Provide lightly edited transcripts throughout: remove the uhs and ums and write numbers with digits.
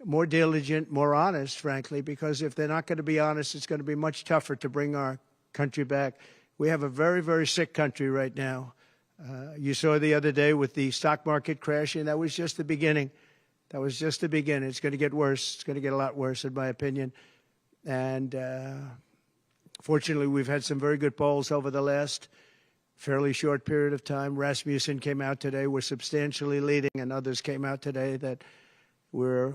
more diligent, more honest, frankly, because if they're not going to be honest, it's going to be much tougher to bring our country back. We have a very, very sick country right now. You saw the other day with the stock market crashing, that was just the beginning. That was just the beginning. It's going to get worse. It's going to get a lot worse, in my opinion. And fortunately, we've had some very good polls over the last fairly short period of time. Rasmussen came out today. We're substantially leading, and others came out today that we're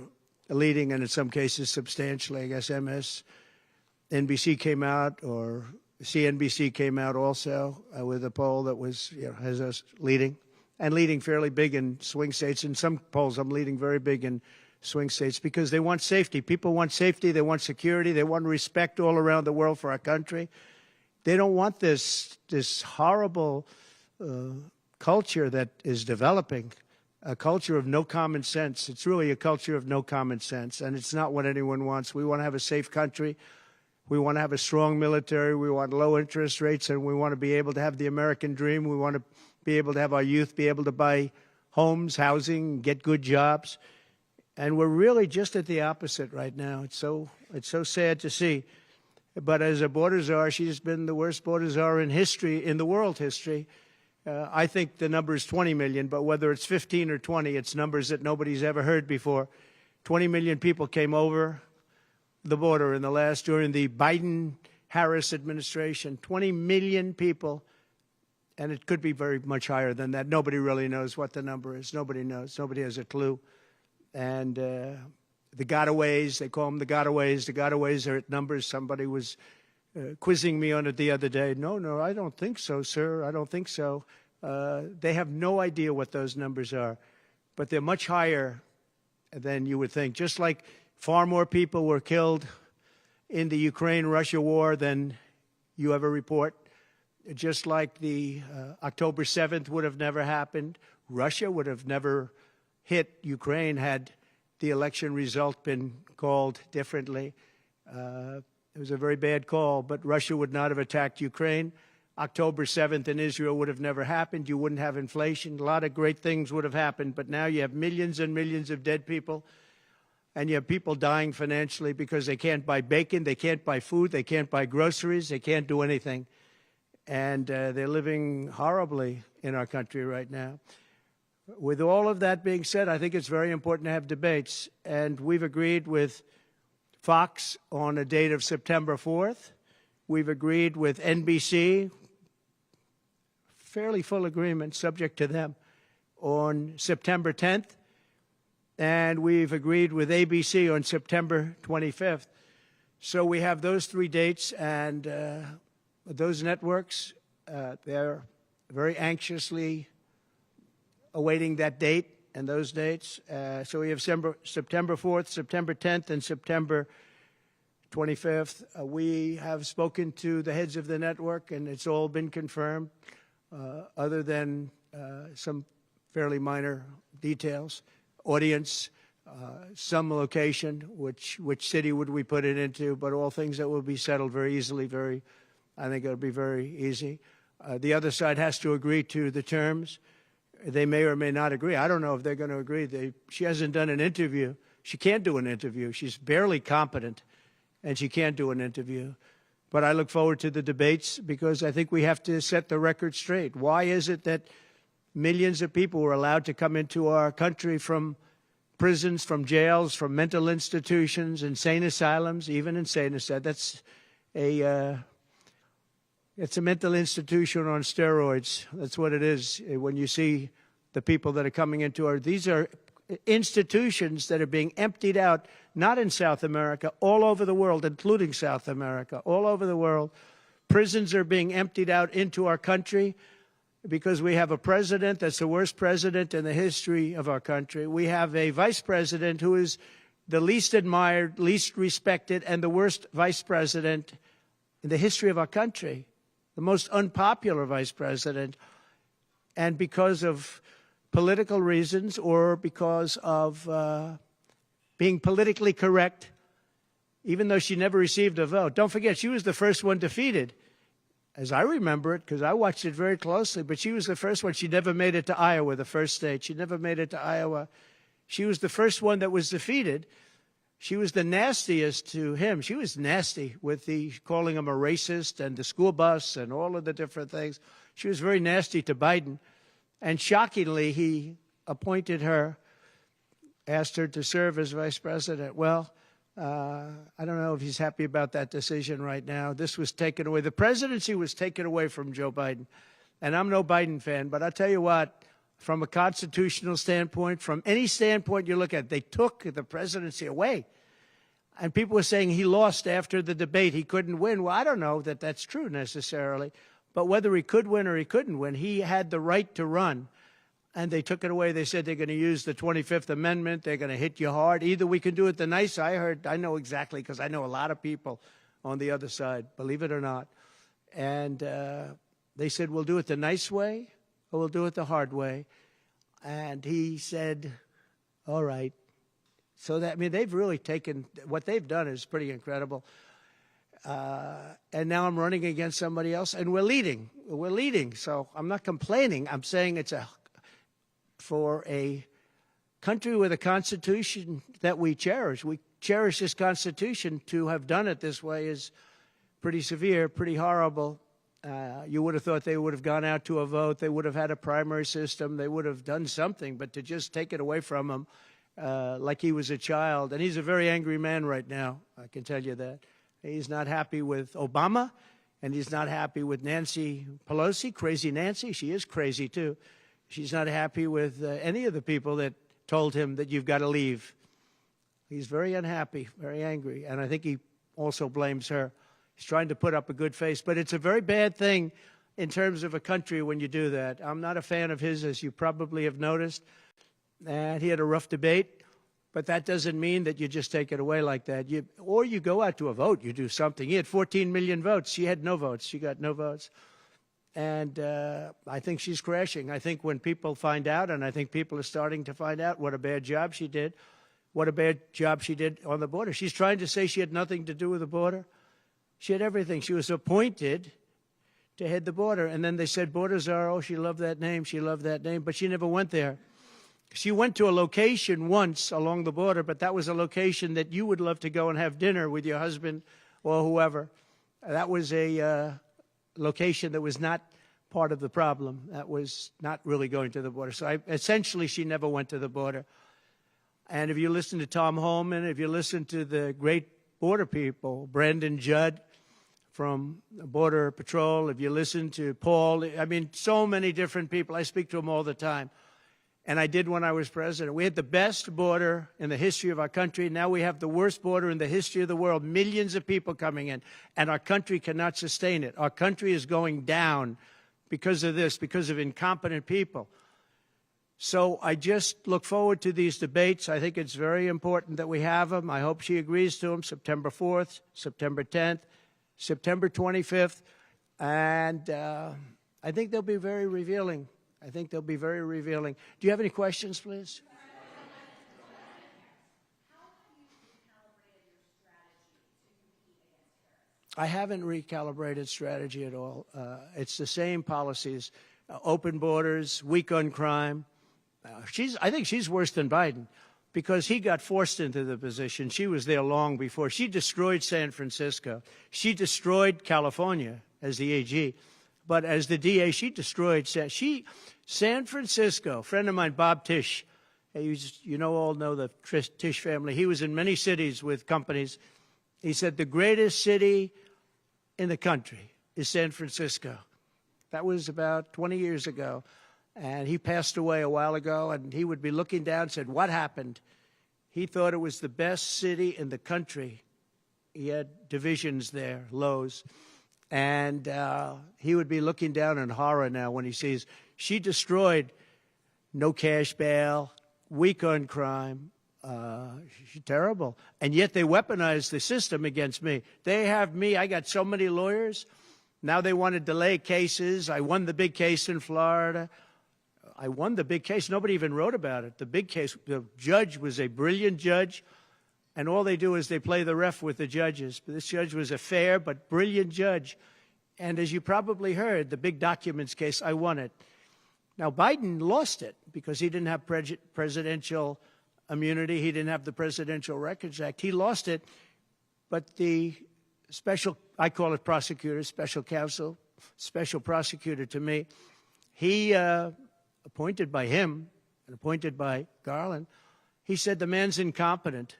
leading, and in some cases substantially. I guess MSNBC came out, or CNBC came out also with a poll that was, has us leading, and leading fairly big in swing states. In some polls, I'm leading very big in swing states because they want safety. People want safety. They want security. They want respect all around the world for our country. They don't want this horrible culture that is developing, a culture of no common sense. It's really a culture of no common sense, and it's not what anyone wants. We want to have a safe country. We want to have a strong military. We want low interest rates, and we want to be able to have the American dream. We want to be able to have our youth be able to buy homes, housing, get good jobs. And we're really just at the opposite right now. It's so sad to see. But as a border czar, she's been the worst border czar in history, in the world history. I think the number is 20 million, but whether it's 15 or 20, it's numbers that nobody's ever heard before. 20 million people came over the border during the Biden-Harris administration. 20 million people, and it could be very much higher than that. Nobody really knows what the number is. Nobody knows. Nobody has a clue. And the gotaways, they call them the gotaways. The gotaways are at numbers. Somebody was quizzing me on it the other day. No, I don't think so, sir. I don't think so. They have no idea what those numbers are, but they're much higher than you would think. Just like far more people were killed in the Ukraine-Russia war than you ever report. Just like the October 7th would have never happened. Russia would have never hit Ukraine had the election result been called differently. It was a very bad call, but Russia would not have attacked Ukraine. October 7th in Israel would have never happened. You wouldn't have inflation. A lot of great things would have happened, but now you have millions and millions of dead people, and you have people dying financially because they can't buy bacon, they can't buy food, they can't buy groceries, they can't do anything. And they're living horribly in our country right now. With all of that being said, I think it's very important to have debates, and we've agreed with Fox on a date of September 4th. We've agreed with NBC, fairly full agreement, subject to them, on September 10th. And we've agreed with ABC on September 25th. So we have those three dates, and those networks, they're very anxiously awaiting that date and those dates. So we have September 4th, September 10th, and September 25th. We have spoken to the heads of the network, and it's all been confirmed, other than some fairly minor details. Audience, some location, which city would we put it into, but all things that will be settled very easily, I think it'll be very easy. The other side has to agree to the terms. They may or may not agree. I don't know if they're going to agree. She hasn't done an interview. She can't do an interview. She's barely competent, and she can't do an interview. But I look forward to the debates because I think we have to set the record straight. Why is it that millions of people were allowed to come into our country from prisons, from jails, from mental institutions, insane asylums, even insane asylums? It's a mental institution on steroids. That's what it is. When you see the people that are coming into these are institutions that are being emptied out, not in South America, all over the world, including South America, all over the world. Prisons are being emptied out into our country because we have a president that's the worst president in the history of our country. We have a vice president who is the least admired, least respected, and the worst vice president in the history of our country. The most unpopular vice president, and because of political reasons or because of being politically correct, even though she never received a vote. Don't forget, she was the first one defeated, as I remember it, because I watched it very closely, but she was the first one. She never made it to Iowa, the first state. She never made it to Iowa. She was the first one that was defeated She was the nastiest to him. She was nasty with the calling him a racist and the school bus and all of the different things. She was very nasty to Biden. And shockingly, he appointed her, asked her to serve as vice president. Well, I don't know if he's happy about that decision right now. This was taken away. The presidency was taken away from Joe Biden. And I'm no Biden fan, but I'll tell you what, from a constitutional standpoint, from any standpoint you look at, they took the presidency away. And people were saying he lost after the debate. He couldn't win. Well, I don't know that that's true necessarily. But whether he could win or he couldn't win, he had the right to run. And they took it away. They said they're going to use the 25th Amendment. They're going to hit you hard. Either we can do it the nice. I know exactly, because I know a lot of people on the other side, believe it or not. And they said, we'll do it the nice way or we'll do it the hard way. And he said, all right. So that, I mean, they've really taken, what they've done is pretty incredible. And now I'm running against somebody else, and we're leading. We're leading. So I'm not complaining. I'm saying it's for a country with a constitution that we cherish. We cherish this constitution. To have done it this way is pretty severe, pretty horrible. You would have thought they would have gone out to a vote. They would have had a primary system. They would have done something. But to just take it away from him like he was a child. And he's a very angry man right now, I can tell you that. He's not happy with Obama, and he's not happy with Nancy Pelosi, crazy Nancy. She is crazy, too. She's not happy with any of the people that told him that you've got to leave. He's very unhappy, very angry, and I think he also blames her. He's trying to put up a good face, but it's a very bad thing in terms of a country when you do that. I'm not a fan of his, as you probably have noticed, and he had a rough debate. But that doesn't mean that you just take it away like that. Or you go out to a vote, you do something. He had 14 million votes. She had no votes. She got no votes. And I think she's crashing. I think when people find out, and I think people are starting to find out what a bad job she did, what a bad job she did on the border. She's trying to say she had nothing to do with the border. She had everything. She was appointed to head the border. And then they said, Border Czar, oh, she loved that name, she loved that name. But she never went there. She went to a location once along the border, but that was a location that you would love to go and have dinner with your husband or whoever. That was a location that was not part of the problem. That was not really going to the border. So essentially, she never went to the border. And if you listen to Tom Homan, if you listen to the great border people, Brandon Judd from Border Patrol, if you listen to Paul, I mean, so many different people. I speak to them all the time. And I did when I was president. We had the best border in the history of our country. Now we have the worst border in the history of the world. Millions of people coming in, and our country cannot sustain it. Our country is going down because of this, because of incompetent people. So I just look forward to these debates. I think it's very important that we have them. I hope she agrees to them, September 4th, September 10th, September 25th. And I think they'll be very revealing. I think they'll be very revealing. Do you have any questions, please? I haven't recalibrated strategy at all. It's the same policies, open borders, weak on crime. I think she's worse than Biden because he got forced into the position. She was there long before. She destroyed San Francisco. She destroyed California as the AG. But as the DA, she destroyed San Francisco. A friend of mine, Bob Tisch, all know the Tisch family. He was in many cities with companies. He said the greatest city in the country is San Francisco. That was about 20 years ago. And he passed away a while ago, and he would be looking down and said, what happened? He thought it was the best city in the country. He had divisions there, lows. And he would be looking down in horror now when he sees she destroyed no cash bail, weak on crime. She's terrible. And yet they weaponized the system against me. They have me. I got so many lawyers. Now they want to delay cases. I won the big case in Florida. I won the big case. Nobody even wrote about it. The big case, the judge was a brilliant judge. And all they do is they play the ref with the judges. But this judge was a fair but brilliant judge. And as you probably heard, the big documents case, I won it. Now, Biden lost it because he didn't have presidential immunity. He didn't have the Presidential Records Act. He lost it, but the special, I call it prosecutor, special counsel, special prosecutor to me, he, appointed by him and appointed by Garland, he said the man's incompetent.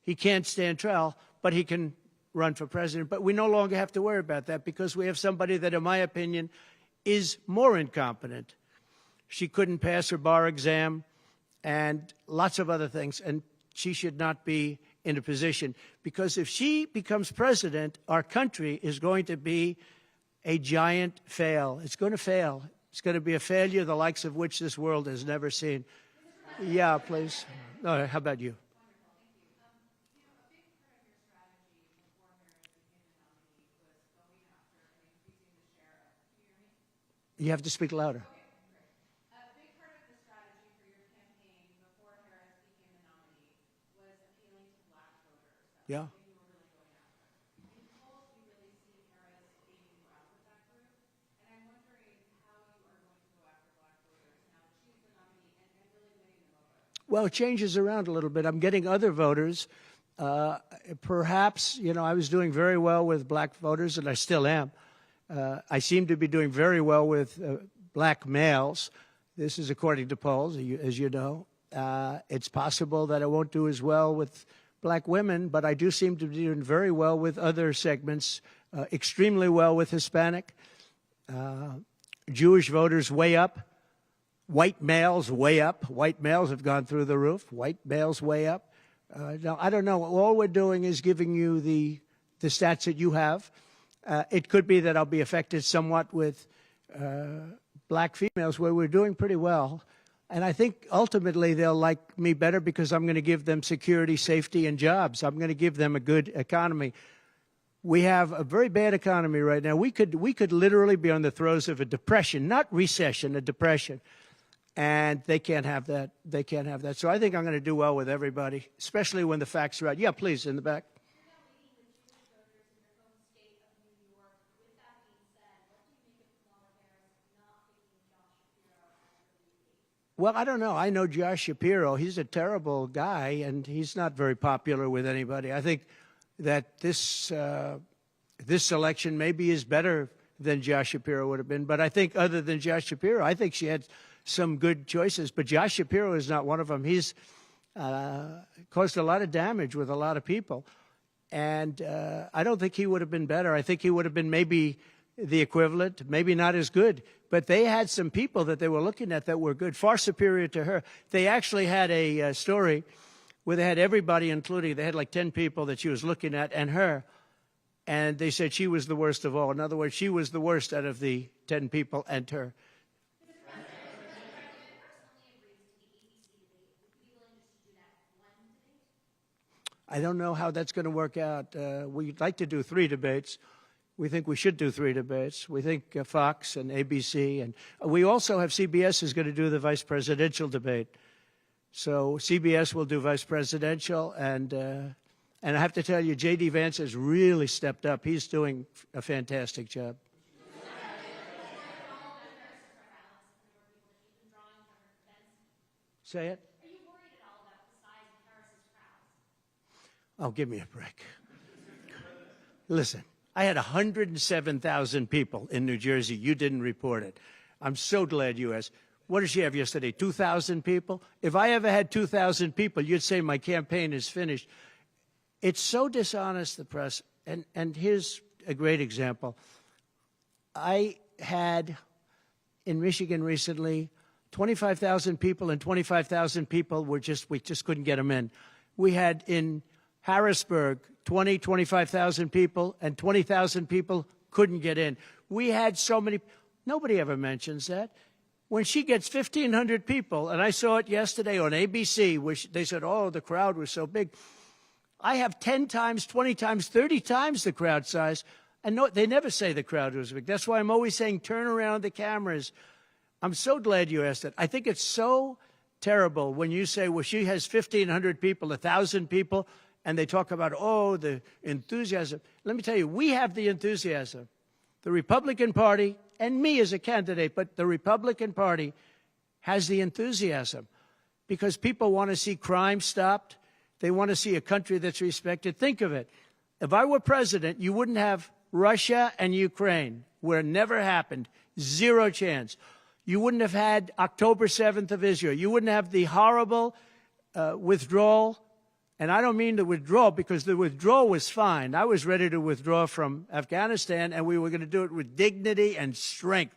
He can't stand trial, but he can run for president. But we no longer have to worry about that because we have somebody that, in my opinion, is more incompetent. She couldn't pass her bar exam and lots of other things, and she should not be in a position, because if she becomes president, our country is going to be a giant fail. It's going to fail. It's going to be a failure the likes of which this world has never seen. Yeah, please. No, how about you? You have to speak louder. A big part of the strategy for your campaign before Harris became the nominee was appealing to black voters. Yeah. You were really going after. In polls, we really see Harris being more out with that group. And I'm wondering how you are going to go after black voters now that she's the nominee and really winning them over. Well, it changes around a little bit. I'm getting other voters. Perhaps, I was doing very well with black voters, and I still am. I seem to be doing very well with black males. This is according to polls, as you know. It's possible that I won't do as well with black women, but I do seem to be doing very well with other segments, extremely well with Hispanic. Jewish voters way up. White males way up. White males have gone through the roof. White males way up. Now, I don't know. All we're doing is giving you the stats that you have. It could be that I'll be affected somewhat with black females, where we're doing pretty well. And I think ultimately they'll like me better because I'm going to give them security, safety, and jobs. I'm going to give them a good economy. We have a very bad economy right now. We could literally be on the throes of a depression, not recession, a depression. And they can't have that. They can't have that. So I think I'm going to do well with everybody, especially when the facts are out. Yeah, please, in the back. Well, I don't know. I know Josh Shapiro. He's a terrible guy, and he's not very popular with anybody. I think that this election maybe is better than Josh Shapiro would have been. But I think other than Josh Shapiro, I think she had some good choices. But Josh Shapiro is not one of them. He's caused a lot of damage with a lot of people. And I don't think he would have been better. I think he would have been maybe the equivalent, maybe not as good. But they had some people that they were looking at that were good, far superior to her. They actually had a story where they had everybody, including, they had like 10 people that she was looking at and her. And they said she was the worst of all. In other words, she was the worst out of the 10 people and her. I don't know how that's going to work out. We'd like to do 3 debates. We think we should do 3 debates. We think Fox and ABC. And we also have CBS is going to do the vice presidential debate. So CBS will do vice presidential. And I have to tell you, J.D. Vance has really stepped up. He's doing a fantastic job. Say it. Are you worried at all about the size of Harris's crowds? Oh, give me a break. Listen, I had 107,000 people in New Jersey. You didn't report it. I'm so glad you asked. What did she have yesterday, 2,000 people? If I ever had 2,000 people, you'd say my campaign is finished. It's so dishonest, the press. And here's a great example. I had in Michigan recently 25,000 people, and 25,000 people we just couldn't get them in. We had in Harrisburg 25,000 people, and 20,000 people couldn't get in. We had so many. Nobody ever mentions that. When she gets 1,500 people, and I saw it yesterday on ABC, which they said, oh, the crowd was so big. I have 10 times, 20 times, 30 times the crowd size, and no, they never say the crowd was big. That's why I'm always saying turn around the cameras. I'm so glad you asked it. I think it's so terrible when you say, well, she has 1,500 people, 1,000 people, and they talk about, oh, the enthusiasm. Let me tell you, we have the enthusiasm. The Republican Party, and me as a candidate, but the Republican Party has the enthusiasm. because people want to see crime stopped. They want to see a country that's respected. Think of it. If I were president, you wouldn't have Russia and Ukraine, where it never happened. Zero chance. You wouldn't have had October 7th of Israel. You wouldn't have the horrible withdrawal. And I don't mean the withdrawal, because the withdrawal was fine. I was ready to withdraw from Afghanistan, and we were going to do it with dignity and strength.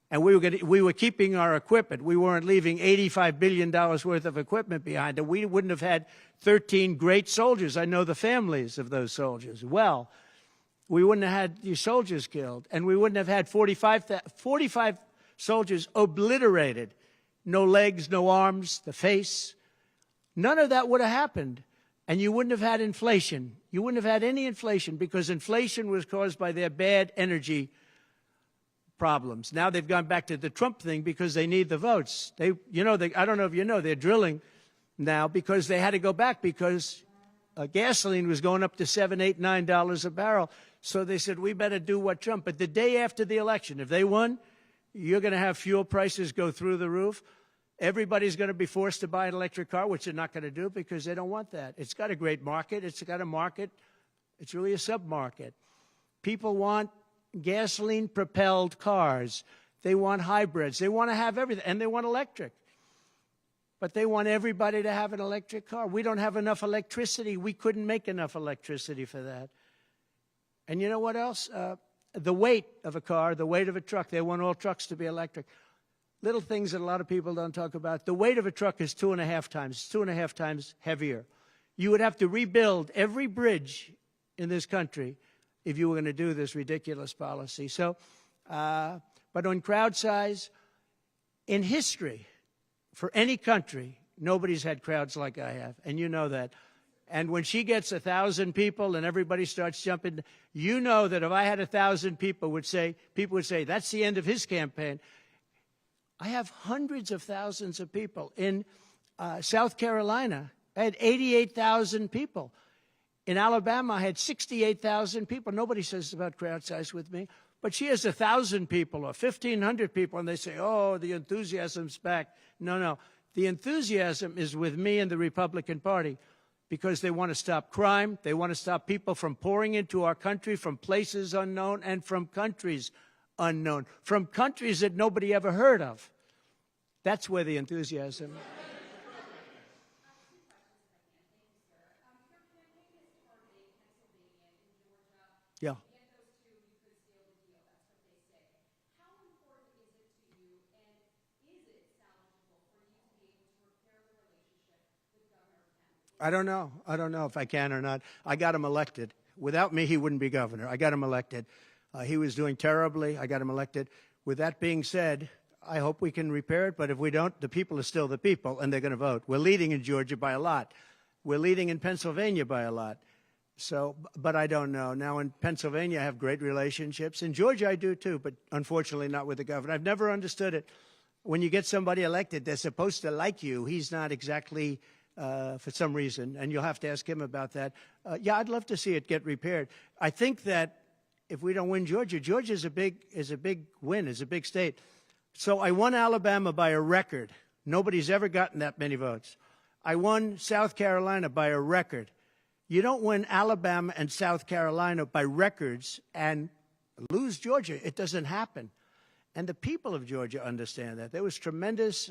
And we were keeping our equipment. We weren't leaving $85 billion worth of equipment behind. And we wouldn't have had 13 great soldiers. I know the families of those soldiers well. We wouldn't have had these soldiers killed. And we wouldn't have had 45 soldiers obliterated. No legs, no arms, the face. None of that would have happened. And you wouldn't have had inflation. You wouldn't have had any inflation, because inflation was caused by their bad energy problems. Now they've gone back to the Trump thing because they need the votes. I don't know if you know, they're drilling now because they had to go back because gasoline was going up to $7, $8, $9 a barrel. So they said, we better do what Trump. But the day after the election, if they won, you're going to have fuel prices go through the roof. Everybody's going to be forced to buy an electric car, which they're not going to do because they don't want that. It's got a great market. It's got a market. It's really a sub-market. People want gasoline-propelled cars. They want hybrids. They want to have everything, and they want electric. But they want everybody to have an electric car. We don't have enough electricity. We couldn't make enough electricity for that. And you know what else? The weight of a car, the weight of a truck. They want all trucks to be electric. Little things that a lot of people don't talk about. The weight of a truck is 2.5 times heavier. You would have to rebuild every bridge in this country if you were going to do this ridiculous policy. So, but on crowd size, in history, for any country, nobody's had crowds like I have, and you know that. And when she gets 1,000 people and everybody starts jumping, you know that if I had 1,000 people would say, that's the end of his campaign. I have hundreds of thousands of people. In South Carolina, I had 88,000 people. In Alabama, I had 68,000 people. Nobody says about crowd size with me. But she has 1,000 people or 1,500 people, and they say, oh, the enthusiasm's back. No. The enthusiasm is with me and the Republican Party because they want to stop crime. They want to stop people from pouring into our country from places unknown and from countries unknown, from countries that nobody ever heard of. That's where the enthusiasm is. Yeah. I don't know. I don't know if I can or not. I got him elected. Without me, he wouldn't be governor. I got him elected. He was doing terribly. I got him elected. With that being said, I hope we can repair it. But if we don't, the people are still the people, and they're going to vote. We're leading in Georgia by a lot. We're leading in Pennsylvania by a lot. So, but I don't know. Now, in Pennsylvania, I have great relationships. In Georgia, I do too, but unfortunately not with the governor. I've never understood it. When you get somebody elected, they're supposed to like you. He's not exactly, for some reason, and you'll have to ask him about that. Yeah, I'd love to see it get repaired. I think that if we don't win Georgia, Georgia is a big win, is a big state. So I won Alabama by a record. Nobody's ever gotten that many votes. I won South Carolina by a record. You don't win Alabama and South Carolina by records and lose Georgia. It doesn't happen. And the people of Georgia understand that. There was tremendous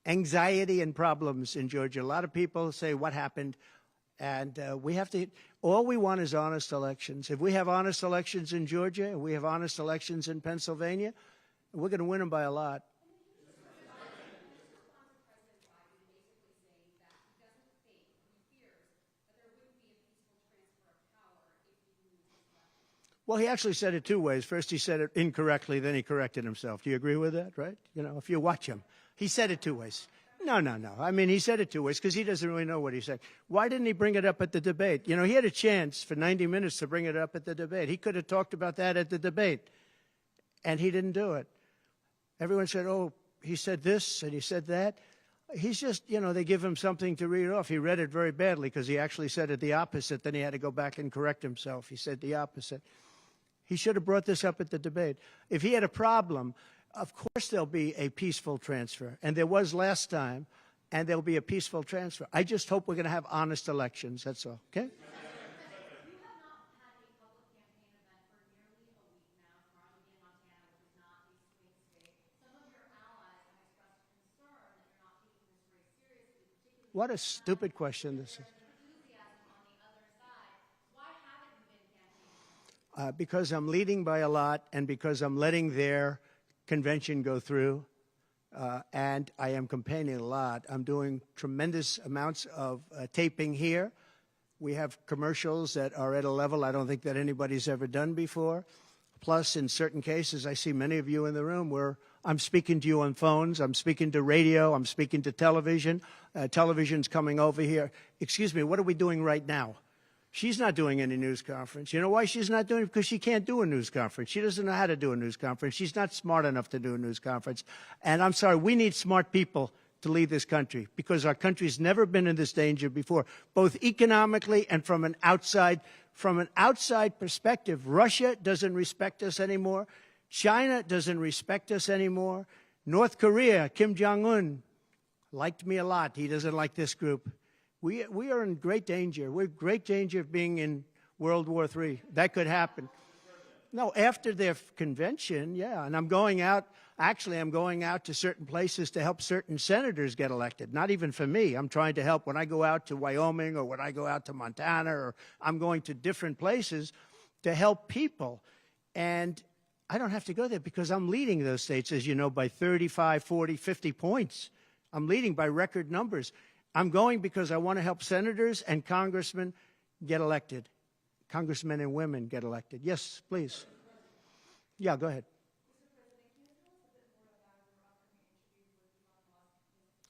anxiety and problems in Georgia. A lot of people say, what happened? And we have to, all we want is honest elections. If we have honest elections in Georgia, and we have honest elections in Pennsylvania, we're going to win them by a lot. Well, he actually said it two ways. First, he said it incorrectly, then he corrected himself. Do you agree with that, right? You know, if you watch him, he said it two ways. No. I mean, he said it two ways because he doesn't really know what he said. Why didn't he bring it up at the debate? You know, he had a chance for 90 minutes to bring it up at the debate. He could have talked about that at the debate, and he didn't do it. Everyone said, oh, he said this and he said that. He's just, you know, they give him something to read off. He read it very badly because he actually said it the opposite. Then he had to go back and correct himself. He said the opposite. He should have brought this up at the debate. If he had a problem Of course there'll be a peaceful transfer, and there was last time, and there'll be a peaceful transfer. I just hope we're going to have honest elections, that's all, okay? You have not had a public campaign event for nearly a week now, currently in Montana, which is not a swing state. Some of your allies have expressed concern that you're not taking this race seriously, particularly What a stupid question this is. enthusiasm on the other side. Why haven't you been campaigning? Because I'm leading by a lot, and because I'm letting their convention go through, and I am campaigning a lot. I'm doing tremendous amounts of taping here. We have commercials that are at a level I don't think that anybody's ever done before. Plus, in certain cases, I see many of you in the room where I'm speaking to you on phones, I'm speaking to radio, I'm speaking to television. Television's coming over here. Excuse me, what are we doing right now? She's not doing any news conference. You know why she's not doing it? Because she can't do a news conference. She doesn't know how to do a news conference. She's not smart enough to do a news conference. And I'm sorry, we need smart people to lead this country because our country's never been in this danger before, both economically and from an outside perspective. Russia doesn't respect us anymore. China doesn't respect us anymore. North Korea, Kim Jong-un, liked me a lot. He doesn't like this group. We are in great danger. We're in great danger of being in World War III. That could happen. No, after their convention, yeah. And I'm going out, actually, I'm going out to certain places to help certain senators get elected. Not even for me. I'm trying to help when I go out to Wyoming or when I go out to Montana, or I'm going to different places to help people. And I don't have to go there because I'm leading those states, as you know, by 35, 40, 50 points. I'm leading by record numbers. I'm going because I want to help senators and congressmen get elected. Congressmen and women get elected. Yes, please. Yeah, go ahead.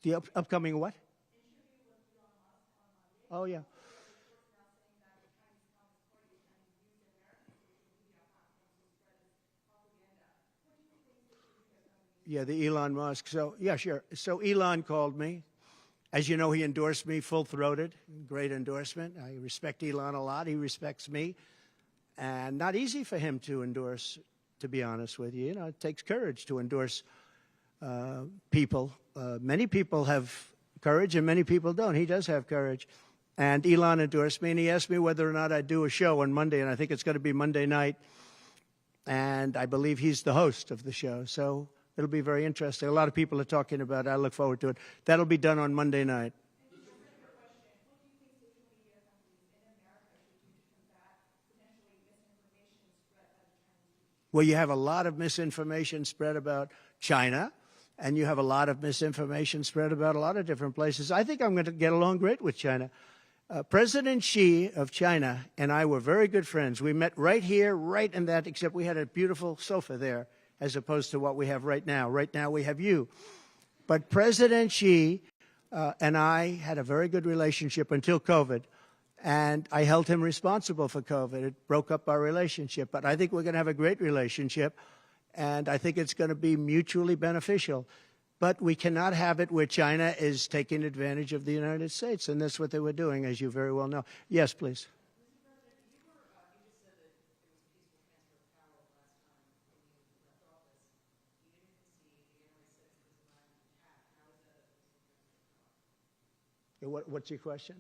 The upcoming what? Oh, yeah. Yeah, the Elon Musk. So, yeah, sure. So Elon called me. As you know, he endorsed me full-throated. Great endorsement. I respect Elon a lot. He respects me. And not easy for him to endorse, to be honest with you. You know, it takes courage to endorse people. Many people have courage and many people don't. He does have courage. And Elon endorsed me, and he asked me whether or not I'd do a show on Monday, and I think it's going to be Monday night. And I believe he's the host of the show. So it'll be very interesting. A lot of people are talking about it. I look forward to it. That'll be done on Monday night. Well, you have a lot of misinformation spread about China, and you have a lot of misinformation spread about a lot of different places. I think I'm going to get along great with China. President Xi of China and I were very good friends. We met right here, right in that, except we had a beautiful sofa there, as opposed to what we have right now. Right now we have you. But President Xi and I had a very good relationship until COVID, and I held him responsible for COVID. It broke up our relationship, but I think we're going to have a great relationship, and I think it's going to be mutually beneficial. But we cannot have it where China is taking advantage of the United States, and that's what they were doing, as you very well know. Yes, please. What's your question?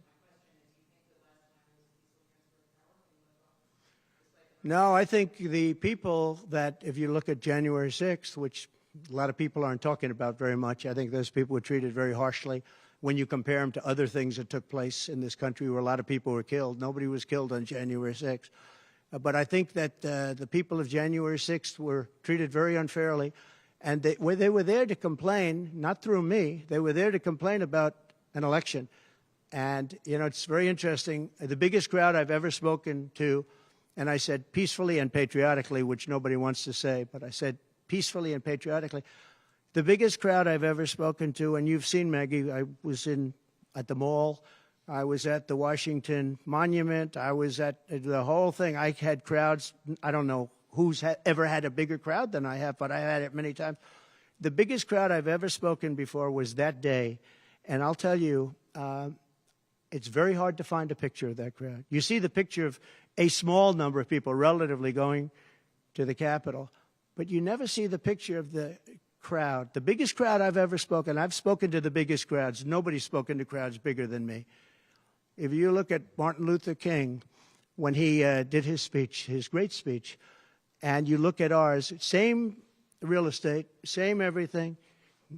No, I think the people that, if you look at January 6th, which a lot of people aren't talking about very much, I think those people were treated very harshly when you compare them to other things that took place in this country where a lot of people were killed. Nobody was killed on January 6th. But I think that the people of January 6th were treated very unfairly, and they were there to complain, not through me, they were there to complain about an election. And, you know, it's very interesting. The biggest crowd I've ever spoken to, and I said peacefully and patriotically, which nobody wants to say, but I said peacefully and patriotically. The biggest crowd I've ever spoken to, and you've seen, Maggie, I was at the mall, I was at the Washington Monument, I was at the whole thing. I had crowds, I don't know who's ever had a bigger crowd than I have, but I had it many times. The biggest crowd I've ever spoken before was that day, and I'll tell you, it's very hard to find a picture of that crowd. You see the picture of a small number of people relatively going to the Capitol. but you never see the picture of the crowd. The biggest crowd I've ever spoken, I've spoken to the biggest crowds. Nobody's spoken to crowds bigger than me. If you look at Martin Luther King, when he did his speech, his great speech, and you look at ours, same real estate, same everything,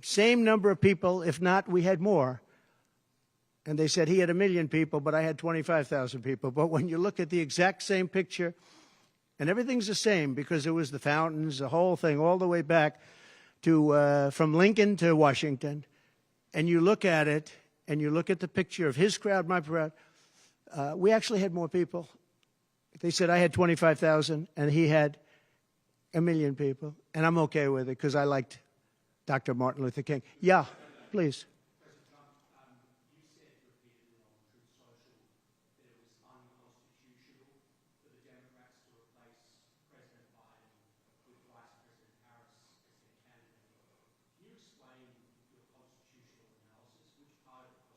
same number of people, if not, we had more. And they said he had 1 million people, but I had 25,000 people. But when you look at the exact same picture, and everything's the same because it was the fountains, the whole thing, all the way back to from Lincoln to Washington, and you look at it, and you look at the picture of his crowd, my crowd, we actually had more people. They said I had 25,000, and he had 1 million people, and I'm okay with it because I liked Dr. Martin Luther King. Yeah, please.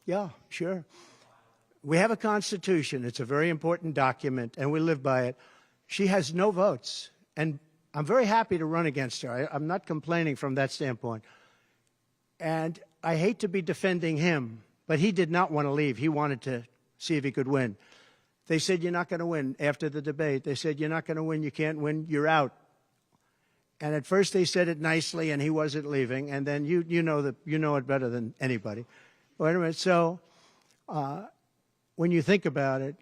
Yeah, sure. We have a constitution. It's a very important document, and we live by it. She has no votes, and I'm very happy to run against her. I'm not complaining from that standpoint. And I hate to be defending him, but he did not want to leave. He wanted to see if he could win. They said, you're not going to win. After the debate, they said, you're not going to win. You can't win. You're out. And at first they said it nicely, and he wasn't leaving. And then you know it better than anybody. Wait a minute. So when you think about it,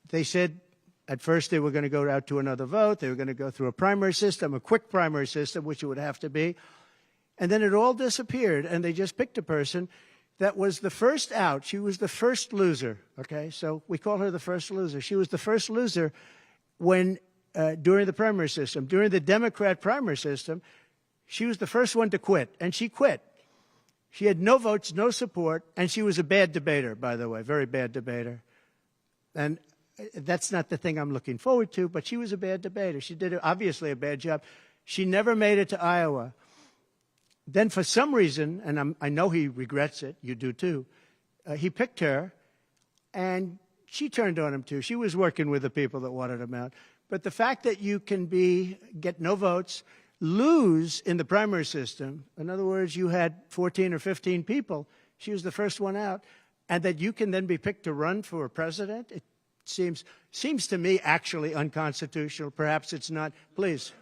they said at first they were going to go out to another vote. They were going to go through a primary system, a quick primary system, which it would have to be. And then it all disappeared, and they just picked a person that was the first out. She was the first loser, okay? So we call her the first loser. She was the first loser when during the primary system. During the Democrat primary system, she was the first one to quit, and she quit. She had no votes, no support, and she was a bad debater, by the way, very bad debater. And that's not the thing I'm looking forward to, but she was a bad debater. She did obviously a bad job. She never made it to Iowa. Then for some reason, and I know he regrets it, you do too, he picked her, and she turned on him too. She was working with the people that wanted him out. But the fact that you can get no votes, lose in the primary system, in other words, you had 14 or 15 people, she was the first one out, and that you can then be picked to run for president, it seems to me actually unconstitutional. Perhaps it's not. Please.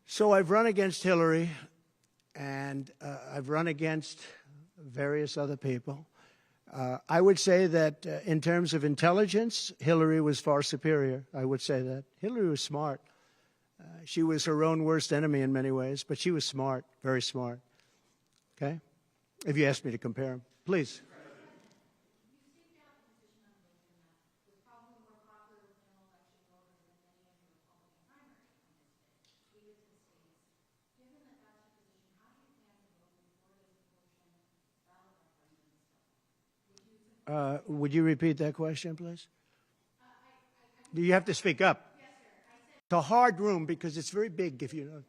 So I've run against Hillary, and I've run against various other people. I would say that in terms of intelligence, Hillary was far superior. I would say that. Hillary was smart. She was her own worst enemy in many ways, but she was smart, very smart. Okay? If you ask me to compare them. Please. Would you repeat that question, please? You have to speak up. Yes, sir. It's a hard room because it's very big, if you know.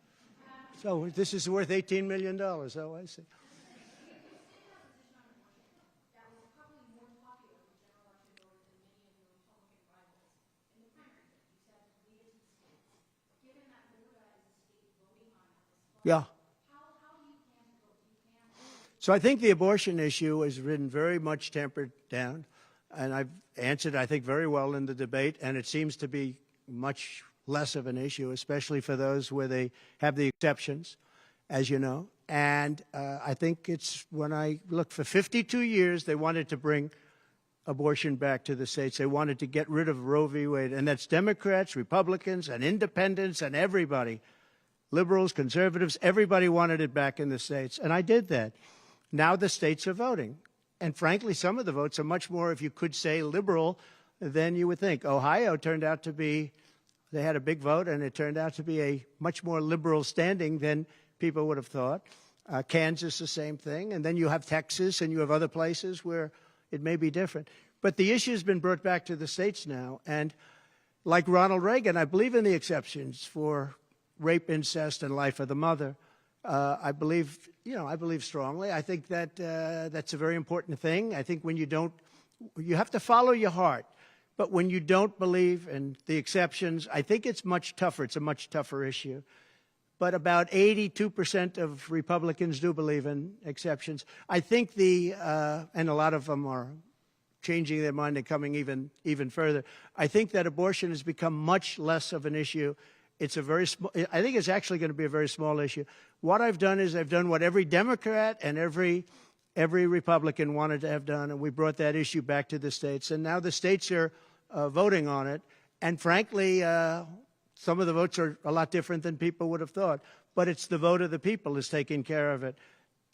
So this is worth $18 million. Oh, I see. Yeah. So I think the abortion issue has been very much tempered down, and I've answered, I think, very well in the debate, and it seems to be much less of an issue, especially for those where they have the exceptions, as you know. And I think it's when I look for 52 years, they wanted to bring abortion back to the states. They wanted to get rid of Roe v. Wade, and that's Democrats, Republicans, and independents, and everybody, liberals, conservatives, everybody wanted it back in the states, and I did that. Now the states are voting. And frankly, some of the votes are much more, if you could say, liberal than you would think. Ohio turned out to be, they had a big vote, and it turned out to be a much more liberal standing than people would have thought. Kansas, the same thing. And then you have Texas, and you have other places where it may be different. But the issue has been brought back to the states now. And like Ronald Reagan, I believe in the exceptions for rape, incest, and life of the mother. I believe, I believe strongly. I think that that's a very important thing. I think when you have to follow your heart. But when you don't believe in the exceptions, I think it's much tougher. It's a much tougher issue. But about 82% of Republicans do believe in exceptions. I think and a lot of them are changing their mind and coming even further. I think that abortion has become much less of an issue. It's a very small, I think it's actually going to be a very small issue. What I've done is I've done what every Democrat and every Republican wanted to have done, and we brought that issue back to the states. And now the states are voting on it. And frankly, some of the votes are a lot different than people would have thought. But it's the vote of the people is taking care of it.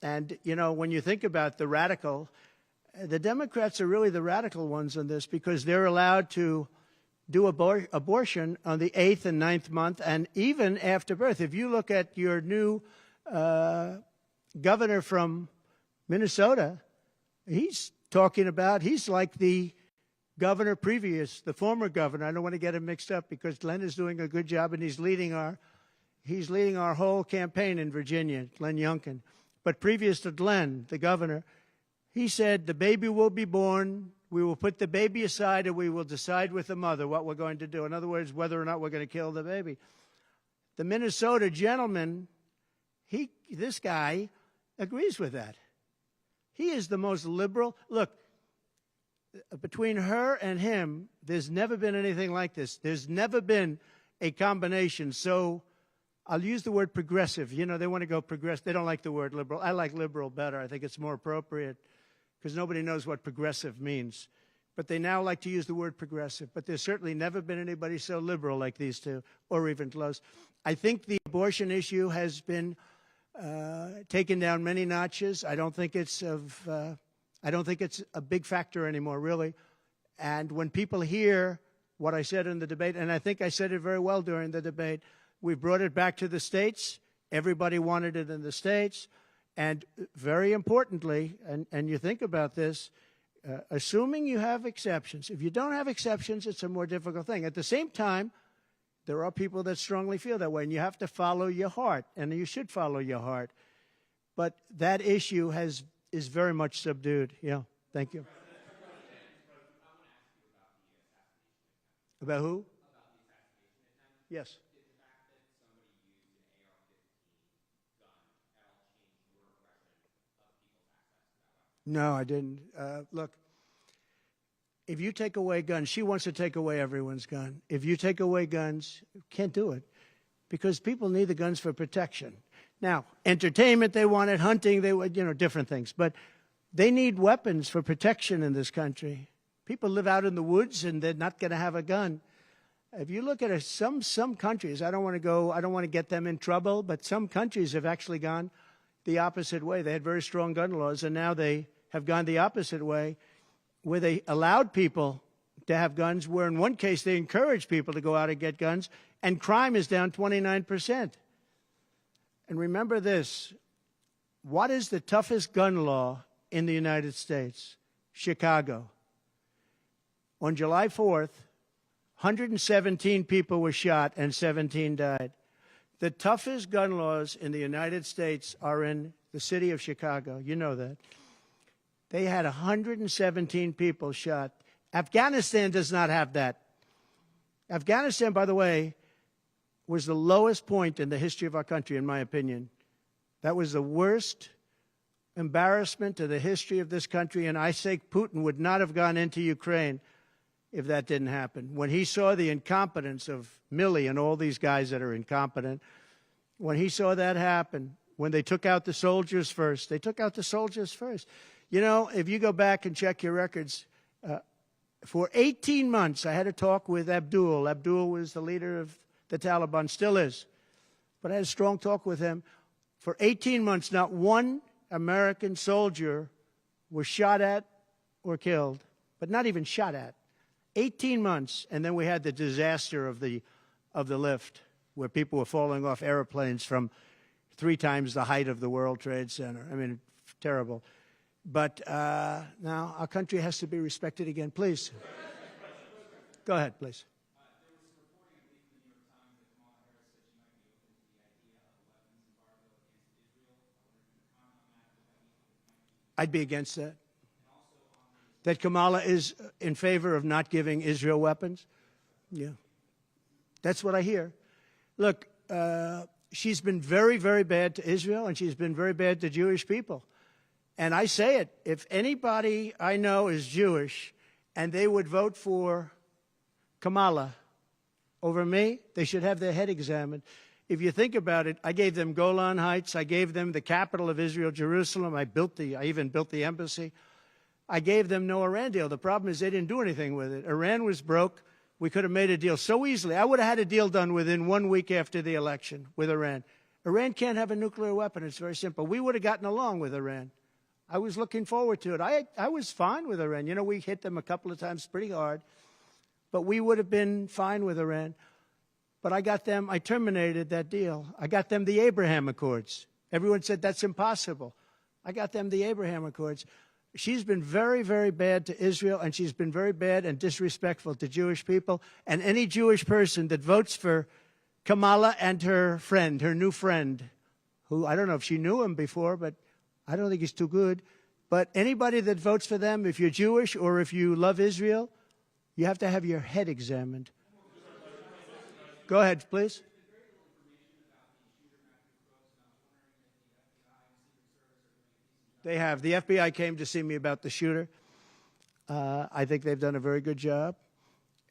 And, when you think about the Democrats are really the radical ones on this because they're allowed to do abortion on the 8th and 9th month and even after birth. If you look at your new governor from Minnesota, he's like the governor previous, the former governor. I don't want to get him mixed up because Glenn is doing a good job and he's leading our whole campaign in Virginia, Glenn Youngkin. But previous to Glenn, the governor, he said the baby will be born. We will put the baby aside and we will decide with the mother what we're going to do. In other words, whether or not we're going to kill the baby. The Minnesota gentleman, this guy agrees with that. He is the most liberal. Look, between her and him, there's never been anything like this. There's never been a combination. So I'll use the word progressive. They want to go progressive. They don't like the word liberal. I like liberal better. I think it's more appropriate because nobody knows what progressive means. But they now like to use the word progressive. But there's certainly never been anybody so liberal like these two, or even close. I think the abortion issue has been taken down many notches. I don't think it's a big factor anymore, really. And when people hear what I said in the debate, and I think I said it very well during the debate, we brought it back to the states. Everybody wanted it in the states. And very importantly, and you think about this, assuming you have exceptions. If you don't have exceptions, it's a more difficult thing. At the same time, there are people that strongly feel that way, and you have to follow your heart, and you should follow your heart. But that issue is very much subdued. Yeah, thank you. About who? About the assassination attempt. Yes. Did the fact that somebody used an AR-15 gun at all change your impression of people's access to that weapon? No, I didn't. Look, if you take away guns, she wants to take away everyone's gun. If you take away guns, you can't do it because people need the guns for protection. Now, entertainment, they want it, hunting, they want, different things. But they need weapons for protection in this country. People live out in the woods and they're not going to have a gun. If you look at some countries, I don't want to get them in trouble, but some countries have actually gone the opposite way. They had very strong gun laws, and now they have gone the opposite way, where they allowed people to have guns, where in one case they encouraged people to go out and get guns, and crime is down 29%. And remember this, what is the toughest gun law in the United States? Chicago. On July 4th, 117 people were shot and 17 died. The toughest gun laws in the United States are in the city of Chicago. You know that. They had 117 people shot. Afghanistan does not have that. Afghanistan, by the way, was the lowest point in the history of our country, in my opinion. That was the worst embarrassment to the history of this country, and I say Putin would not have gone into Ukraine if that didn't happen. When he saw the incompetence of Milley and all these guys that are incompetent, when he saw that happen, when they took out the soldiers first, they took out the soldiers first. If you go back and check your records, for 18 months, I had a talk with Abdul. Abdul was the leader of the Taliban, still is. But I had a strong talk with him. For 18 months, not one American soldier was shot at or killed, but not even shot at. 18 months, and then we had the disaster of the lift, where people were falling off airplanes from 3 times the height of the World Trade Center. I mean, terrible. But now our country has to be respected again. Please. Go ahead, please. I'd be against that. That Kamala is in favor of not giving Israel weapons? Yeah. That's what I hear. Look, she's been very, very bad to Israel, and she's been very bad to Jewish people. And I say it, if anybody I know is Jewish and they would vote for Kamala over me, they should have their head examined. If you think about it, I gave them Golan Heights. I gave them the capital of Israel, Jerusalem. I even built the embassy. I gave them no Iran deal. The problem is they didn't do anything with it. Iran was broke. We could have made a deal so easily. I would have had a deal done within 1 week after the election with Iran. Iran can't have a nuclear weapon. It's very simple. We would have gotten along with Iran. I was looking forward to it. I was fine with Iran. You know, we hit them a couple of times pretty hard, but we would have been fine with Iran. But I terminated that deal. I got them the Abraham Accords. Everyone said that's impossible. I got them the Abraham Accords. She's been very, very bad to Israel, and she's been very bad and disrespectful to Jewish people. And any Jewish person that votes for Kamala and her friend, her new friend, who I don't know if she knew him before, but I don't think he's too good. But anybody that votes for them, if you're Jewish or if you love Israel, you have to have your head examined. Go ahead, please. They have. The FBI came to see me about the shooter. I think they've done a very good job.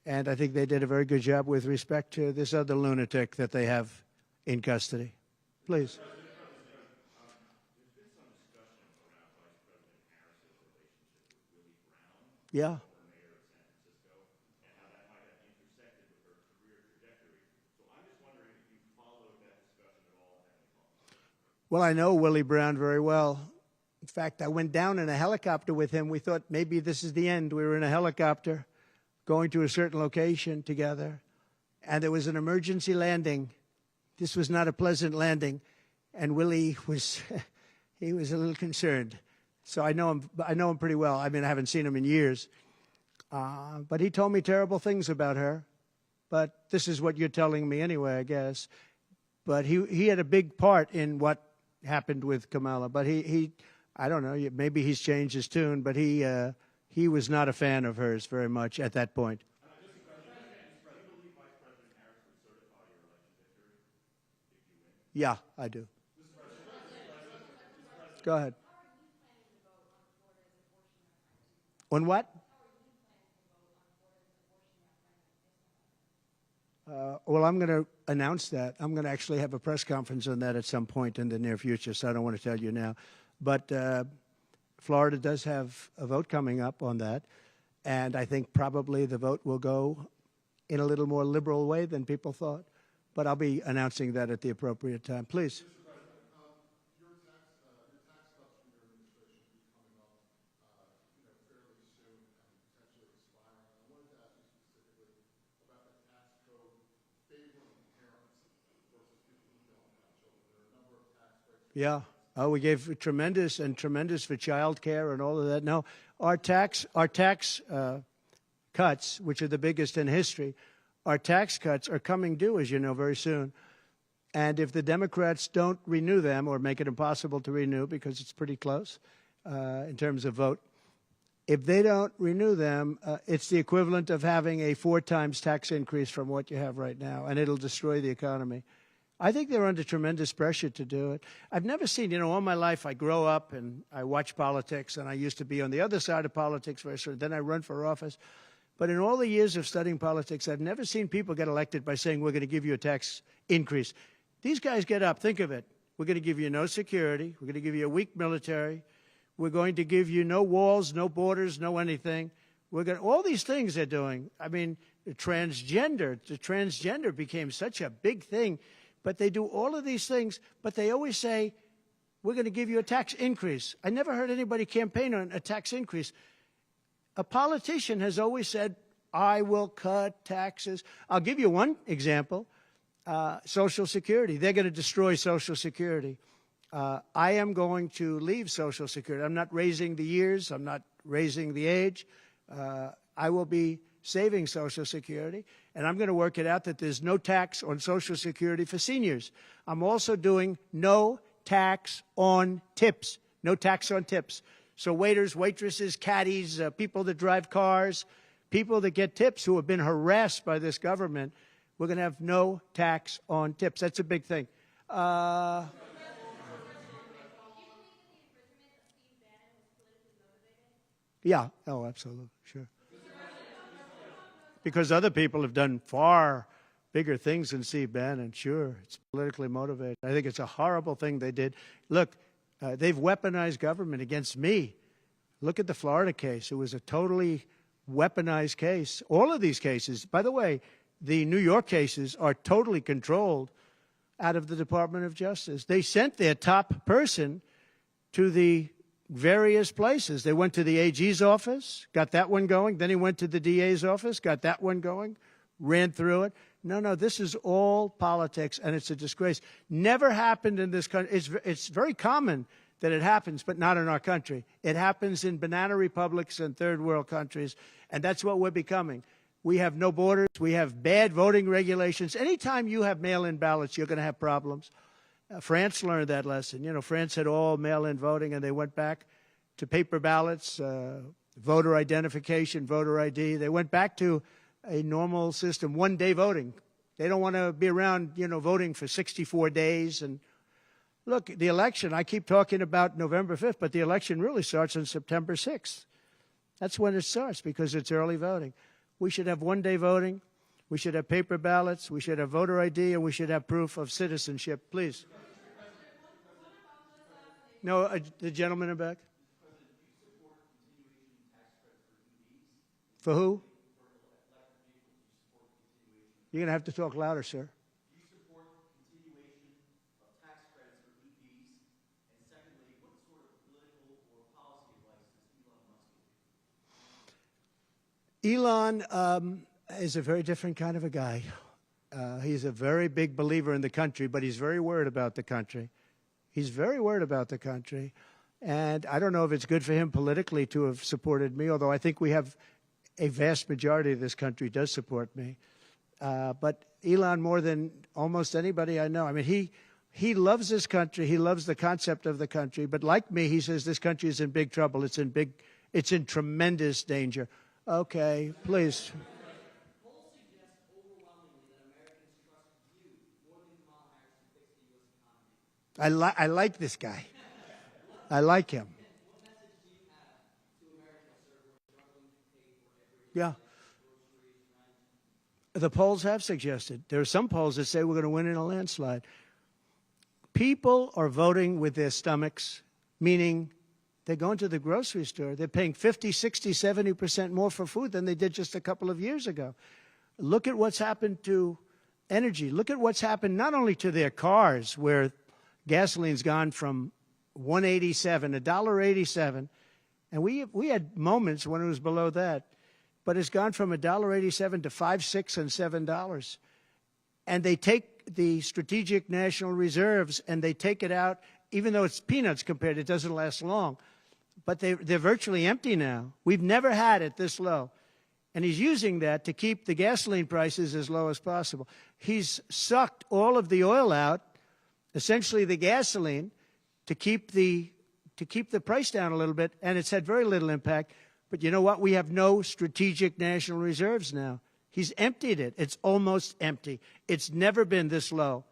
And I think they did a very good job with respect to this other lunatic that they have in custody. Please. Yeah. Well, I know Willie Brown very well. In fact, I went down in a helicopter with him. We thought maybe this is the end. We were in a helicopter going to a certain location together, and there was an emergency landing. This was not a pleasant landing, and Willie was, he was a little concerned. So I know him pretty well. I mean, I haven't seen him in years. But he told me terrible things about her. But this is what you're telling me anyway, I guess. But he had a big part in what happened with Kamala. But he I don't know, maybe he's changed his tune, but he was not a fan of hers very much at that point. Yeah, I do. Go ahead. On what? Well, I'm going to announce that. I'm going to actually have a press conference on that at some point in the near future, so I don't want to tell you now. But Florida does have a vote coming up on that, and I think probably the vote will go in a little more liberal way than people thought. But I'll be announcing that at the appropriate time. Please. Yeah. Oh, we gave tremendous for child care and all of that. No, our tax cuts, which are the biggest in history, our tax cuts are coming due, as you know, very soon. And if the Democrats don't renew them or make it impossible to renew because it's pretty close in terms of vote, if they don't renew them, it's the equivalent of having a 4 times tax increase from what you have right now, and it'll destroy the economy. I think they're under tremendous pressure to do it. I've never seen, all my life I grow up and I watch politics, and I used to be on the other side of politics first, then I run for office. But in all the years of studying politics, I've never seen people get elected by saying, we're going to give you a tax increase. These guys get up, think of it. We're going to give you no security. We're going to give you a weak military. We're going to give you no walls, no borders, no anything. All these things they're doing. I mean, the transgender became such a big thing. But they do all of these things, but they always say, we're going to give you a tax increase. I never heard anybody campaign on a tax increase. A politician has always said, I will cut taxes. I'll give you one example, Social Security. They're going to destroy Social Security. I am going to leave Social Security. I'm not raising the years. I'm not raising the age. I will be saving Social Security, and I'm going to work it out that there's no tax on Social Security for seniors. I'm also doing no tax on tips, no tax on tips. So waiters, waitresses, caddies, people that drive cars, people that get tips who have been harassed by this government, we're going to have no tax on tips. That's a big thing. Yeah. Oh, absolutely. Sure. Because other people have done far bigger things than Steve Bannon. Sure, it's politically motivated. I think it's a horrible thing they did. Look, they've weaponized government against me. Look at the Florida case. It was a totally weaponized case. All of these cases, by the way, the New York cases are totally controlled out of the Department of Justice. They sent their top person to the various places. They went to the AG's office, got that one going. Then he went to the DA's office, got that one going, ran through it. No, this is all politics, and it's a disgrace. Never happened in this country. It's very common that it happens, but not in our country. It happens in banana republics and third world countries, and that's what we're becoming. We have no borders. We have bad voting regulations. Anytime you have mail-in ballots, you're going to have problems. France learned that lesson. You know, France had all mail-in voting, and they went back to paper ballots, voter identification, voter ID. They went back to a normal system, one-day voting. They don't want to be around, you know, voting for 64 days. And look, the election, I keep talking about November 5th, but the election really starts on September 6th. That's when it starts because it's early voting. We should have one-day voting. We should have paper ballots. We should have voter ID, and we should have proof of citizenship. Please. No, the gentleman in back. For who? You're going to have to talk louder, sir. Do you support continuation of tax credits for EVs? And secondly, what sort of political or policy advice does Elon Musk give? Elon is a very different kind of a guy. He's a very big believer in the country, but he's very worried about the country. He's very worried about the country. And I don't know if it's good for him politically to have supported me, although I think we have a vast majority of this country does support me. But Elon, more than almost anybody I know, I mean, he loves this country. He loves the concept of the country. But like me, he says this country is in big trouble. It's in tremendous danger. Okay, please. Polls suggest overwhelmingly that Americans trust you more than Kamala Harris to fix the U.S. economy. I like this guy. I like him. What message do you have to Americans, sir, who are struggling to pay for every Yeah. groceries, rent? The polls have suggested. There are some polls that say we're going to win in a landslide. People are voting with their stomachs, meaning they're going to the grocery store. They're paying 50, 60, 70% more for food than they did just a couple of years ago. Look at what's happened to energy. Look at what's happened not only to their cars, where gasoline's gone from $1.87, $1.87, and we had moments when it was below that, but it's gone from $1.87 to $5, $6, and $7. And they take the strategic national reserves and they take it out, even though it's peanuts compared, it doesn't last long. But they're virtually empty now. We've never had it this low. And he's using that to keep the gasoline prices as low as possible. He's sucked all of the oil out, essentially the gasoline, to keep the price down a little bit, and it's had very little impact. But you know what? We have no strategic national reserves now. He's emptied it. It's almost empty. It's never been this low.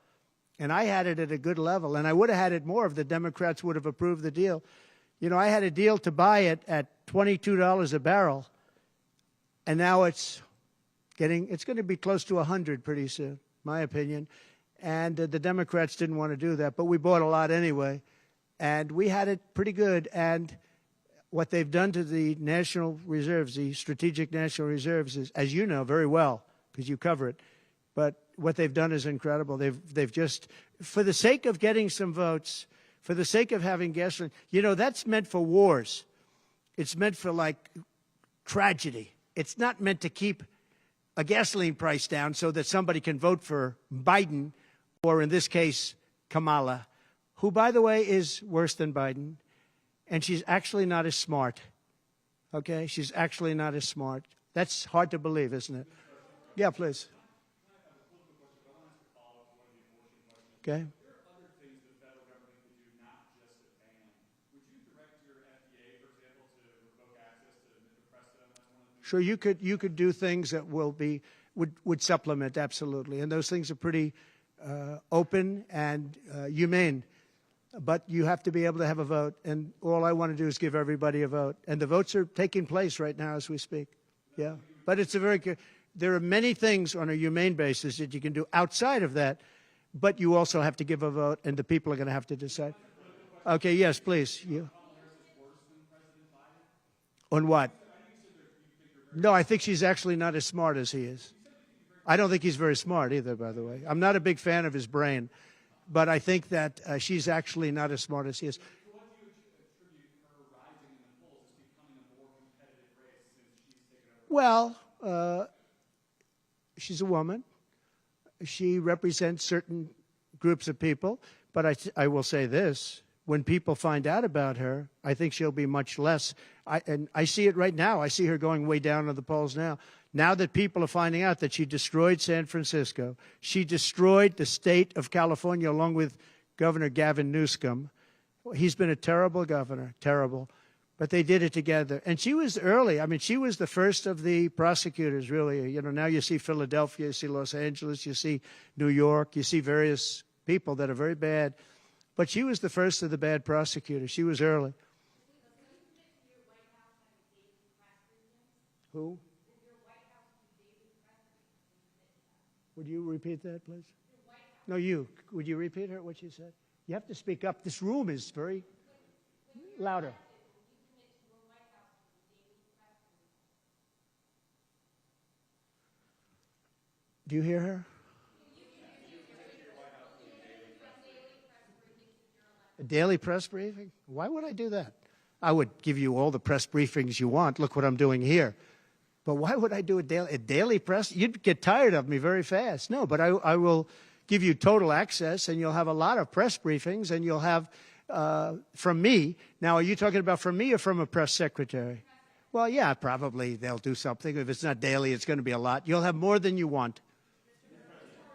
And I had it at a good level, and I would have had it more if the Democrats would have approved the deal. You know, I had a deal to buy it at $22 a barrel, and now it's going to be close to 100 pretty soon, my opinion. And the Democrats didn't want to do that, but we bought a lot anyway. And we had it pretty good. And what they've done to the national reserves, the strategic national reserves, is, as you know very well, because you cover it, but what they've done is incredible. They've just, for the sake of getting some votes, for the sake of having gasoline, you know, that's meant for wars. It's meant for, like, tragedy. It's not meant to keep a gasoline price down so that somebody can vote for Biden, or in this case, Kamala, who, by the way, is worse than Biden. And she's actually not as smart. Okay? She's actually not as smart. That's hard to believe, isn't it? Yeah, please. Okay. There are other things the federal government could do, not just a ban. Would you direct your FDA, for Sure, you could do things that would supplement, absolutely, and those things are pretty open and humane. But you have to be able to have a vote, and all I want to do is give everybody a vote, and the votes are taking place right now as we speak. Yeah, but it's a very good. There are many things on a humane basis that you can do outside of that, but you also have to give a vote, and the people are going to have to decide. Okay, yes, please. You. On what? No, I think she's actually not as smart as he is. I don't think he's very smart either, by the way. I'm not a big fan of his brain, but I think that she's actually not as smart as he is. To what do you attribute her rising in the polls as becoming a more competitive race since she's taken over? Well, she's a woman. She represents certain groups of people, but I will say this. When people find out about her, I think she'll be much less. And I see it right now. I see her going way down in the polls now. Now that people are finding out that she destroyed San Francisco, she destroyed the state of California along with Governor Gavin Newsom. He's been a terrible governor, terrible. But they did it together. And she was early. I mean, she was the first of the prosecutors, really. You know, now you see Philadelphia, you see Los Angeles, you see New York, you see various people that are very bad. But she was the first of the bad prosecutors. She was early. Who? Would you repeat that, please? No, you. Would you repeat her, what she said? You have to speak up. This room is very louder. Do you hear her? A daily press briefing? Why would I do that? I would give you all the press briefings you want. Look what I'm doing here. But why would I do a daily press? You'd get tired of me very fast. No, but I will give you total access, and you'll have a lot of press briefings, and you'll have from me. Now, are you talking about from me or from a press secretary? Well, yeah, probably they'll do something. If it's not daily, it's going to be a lot. You'll have more than you want.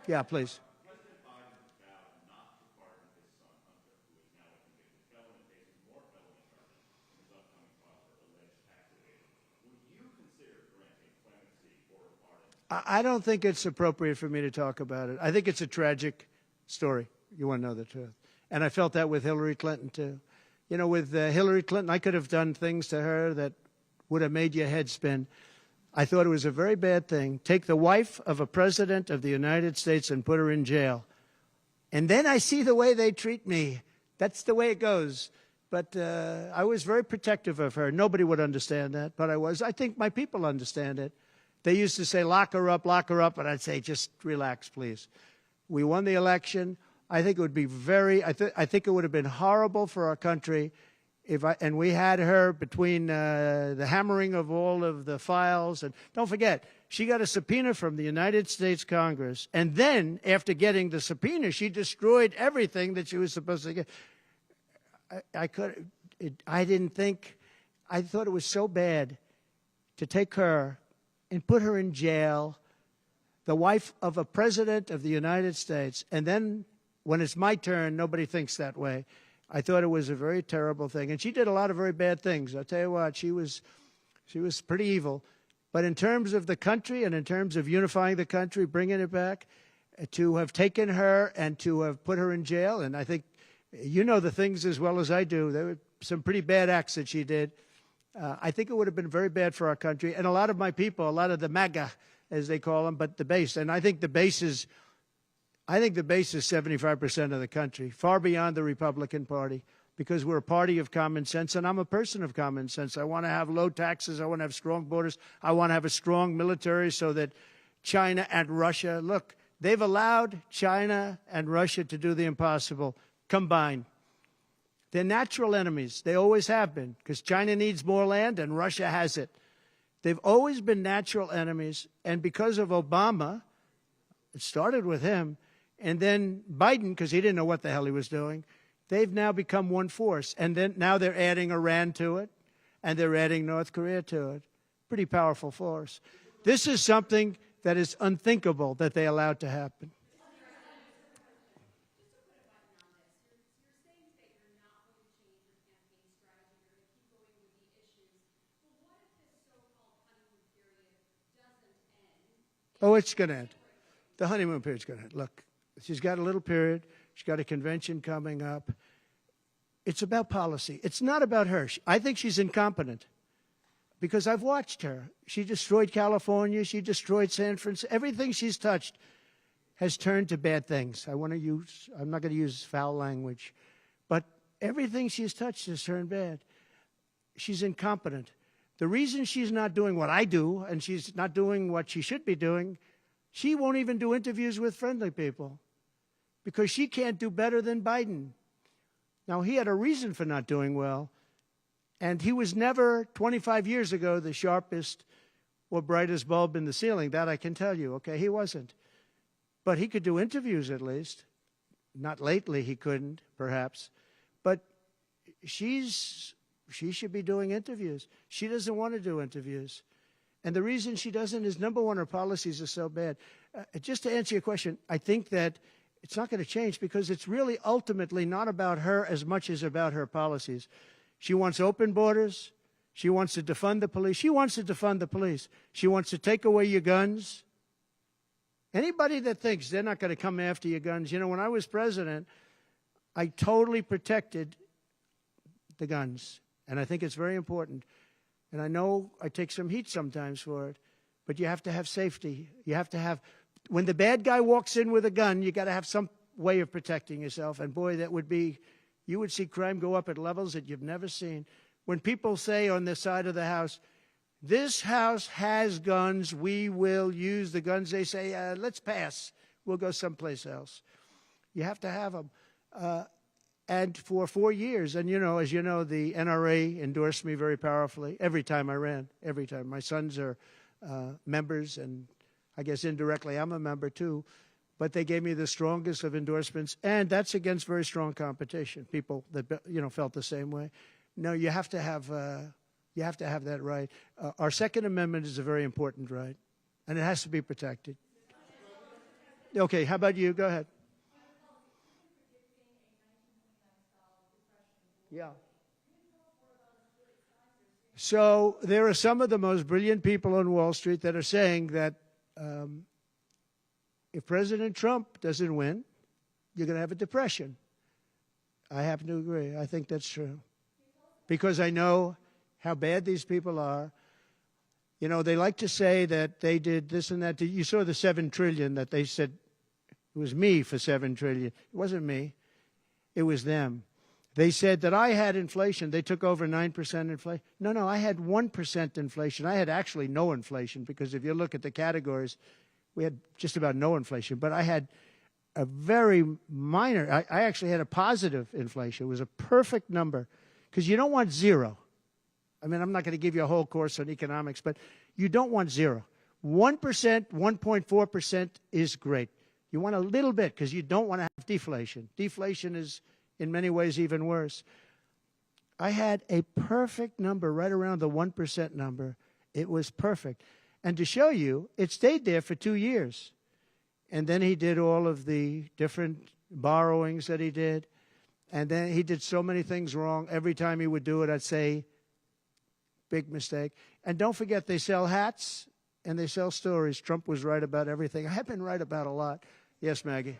Yeah, please. President Biden vowed not to pardon his son Hunter, who is now a convicted felon and faces more felony charges in his upcoming trial for alleged tax evasion. Would you consider granting clemency or a pardon? I don't think it's appropriate for me to talk about it. I think it's a tragic story. You want to know the truth. And I felt that with Hillary Clinton, too. You know, with Hillary Clinton, I could have done things to her that would have made your head spin. I thought it was a very bad thing. Take the wife of a president of the United States and put her in jail. And then I see the way they treat me. That's the way it goes. But I was very protective of her. Nobody would understand that, but I was. I think my people understand it. They used to say, lock her up, and I'd say, just relax, please. We won the election. I think it would be I think it would have been horrible for our country and we had her between the hammering of all of the files. And don't forget, she got a subpoena from the United States Congress. And then, after getting the subpoena, she destroyed everything that she was supposed to get. I thought it was so bad to take her and put her in jail, the wife of a president of the United States, and then when it's my turn, nobody thinks that way. I thought it was a very terrible thing. And she did a lot of very bad things. I'll tell you what, she was pretty evil. But in terms of the country and in terms of unifying the country, bringing it back, to have taken her and to have put her in jail, and I think you know the things as well as I do. There were some pretty bad acts that she did. I think it would have been very bad for our country. And a lot of my people, a lot of the MAGA, as they call them, but the base. And I think the base is 75% of the country, far beyond the Republican Party, because we're a party of common sense, and I'm a person of common sense. I want to have low taxes. I want to have strong borders. I want to have a strong military so that China and Russia, look, they've allowed China and Russia to do the impossible combined. They're natural enemies. They always have been, because China needs more land and Russia has it. They've always been natural enemies, and because of Obama, it started with him, and then Biden, because he didn't know what the hell he was doing, they've now become one force. And then now they're adding Iran to it, and they're adding North Korea to it. Pretty powerful force. This is something that is unthinkable that they allowed to happen. Oh, it's going to end. The honeymoon period's going to end. Look, she's got a little period. She's got a convention coming up. It's about policy. It's not about her. I think she's incompetent because I've watched her. She destroyed California. She destroyed San Francisco. Everything she's touched has turned to bad things. I'm not going to use foul language, but everything she's touched has turned bad. She's incompetent. The reason she's not doing what I do and she's not doing what she should be doing, she won't even do interviews with friendly people because she can't do better than Biden. Now, he had a reason for not doing well, and he was never, 25 years ago, the sharpest or brightest bulb in the ceiling. That I can tell you, okay? He wasn't. But he could do interviews at least. Not lately, he couldn't, perhaps. But she should be doing interviews. She doesn't want to do interviews. And the reason she doesn't is, number one, her policies are so bad. Just to answer your question, I think that it's not going to change because it's really ultimately not about her as much as about her policies. She wants open borders. She wants to defund the police. She wants to defund the police. She wants to take away your guns. Anybody that thinks they're not going to come after your guns, you know, when I was president, I totally protected the guns. And I think it's very important. And I know I take some heat sometimes for it, but you have to have safety. You have to have, when the bad guy walks in with a gun, you got to have some way of protecting yourself. And boy, that would be, you would see crime go up at levels that you've never seen. When people say on this side of the house, this house has guns, we will use the guns, they say, let's pass. We'll go someplace else. You have to have them. And for 4 years, and you know, as you know, the NRA endorsed me very powerfully every time I ran, every time. My sons are members, and I guess indirectly I'm a member too. But they gave me the strongest of endorsements, and that's against very strong competition. People that felt the same way. No, you have to have that right. Our Second Amendment is a very important right, and it has to be protected. Okay, how about you? Go ahead. Yeah. So there are some of the most brilliant people on Wall Street that are saying that if President Trump doesn't win, you're going to have a depression. I happen to agree. I think that's true. Because I know how bad these people are. You know, they like to say that they did this and that. You saw the $7 trillion that they said it was me for $7 trillion. It wasn't me. It was them. They said that I had inflation. They took over 9% inflation. No, I had 1% inflation. I had actually no inflation because if you look at the categories, we had just about no inflation. But I had a very minor, I actually had a positive inflation. It was a perfect number because you don't want zero. I mean, I'm not going to give you a whole course on economics, but you don't want zero. 1%, 1.4% is great. You want a little bit because you don't want to have deflation. Deflation is, in many ways, even worse. I had a perfect number right around the 1% number. It was perfect. And to show you, it stayed there for 2 years. And then he did all of the different borrowings that he did. And then he did so many things wrong. Every time he would do it, I'd say, big mistake. And don't forget, they sell hats and they sell stories. Trump was right about everything. I've been right about a lot. Yes, Maggie.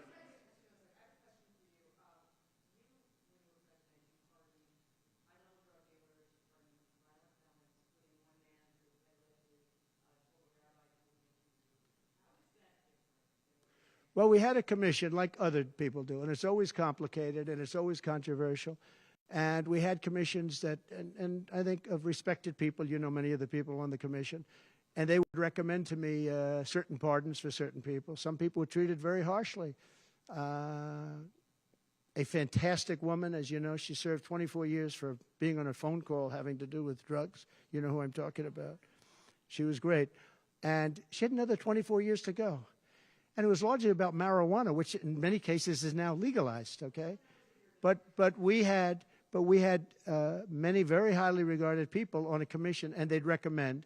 Well, we had a commission like other people do, and it's always complicated and it's always controversial. And we had commissions that, and I think of respected people, you know many of the people on the commission, and they would recommend to me certain pardons for certain people. Some people were treated very harshly. A fantastic woman, as you know, she served 24 years for being on a phone call having to do with drugs. You know who I'm talking about. She was great. And she had another 24 years to go. And it was largely about marijuana, which in many cases is now legalized, okay? But we had many very highly regarded people on a commission, and they'd recommend,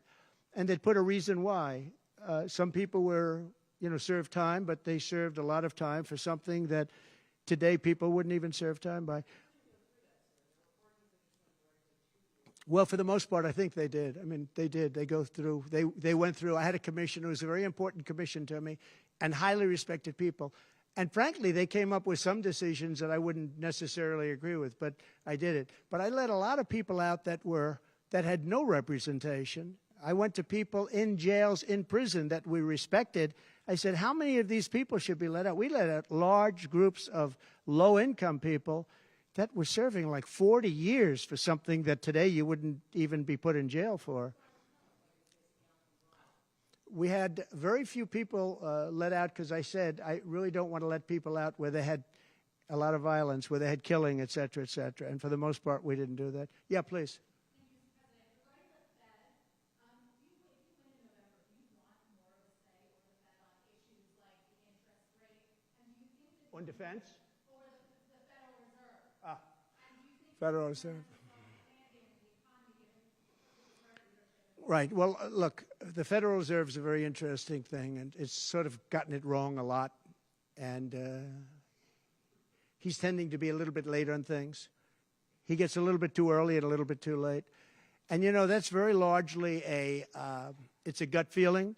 and they'd put a reason why. Some people were, served time, but they served a lot of time for something that today people wouldn't even serve time by. Well, for the most part, I think they did. I mean, they did. They go through. They went through. I had a commission. It was a very important commission to me, and highly respected people. And frankly, they came up with some decisions that I wouldn't necessarily agree with, but I did it. But I let a lot of people out that had no representation. I went to people in jails, in prison that we respected. I said, how many of these people should be let out? We let out large groups of low-income people that were serving like 40 years for something that today you wouldn't even be put in jail for. We had very few people let out because I said I really don't want to let people out where they had a lot of violence, where they had killing, et cetera, et cetera. And for the most part, we didn't do that. Yeah, please. On defense? Or the Federal Reserve. Federal Reserve. Right. Well, look, the Federal Reserve is a very interesting thing, and it's sort of gotten it wrong a lot. And he's tending to be a little bit late on things. He gets a little bit too early and a little bit too late. And, you know, that's very largely it's a gut feeling.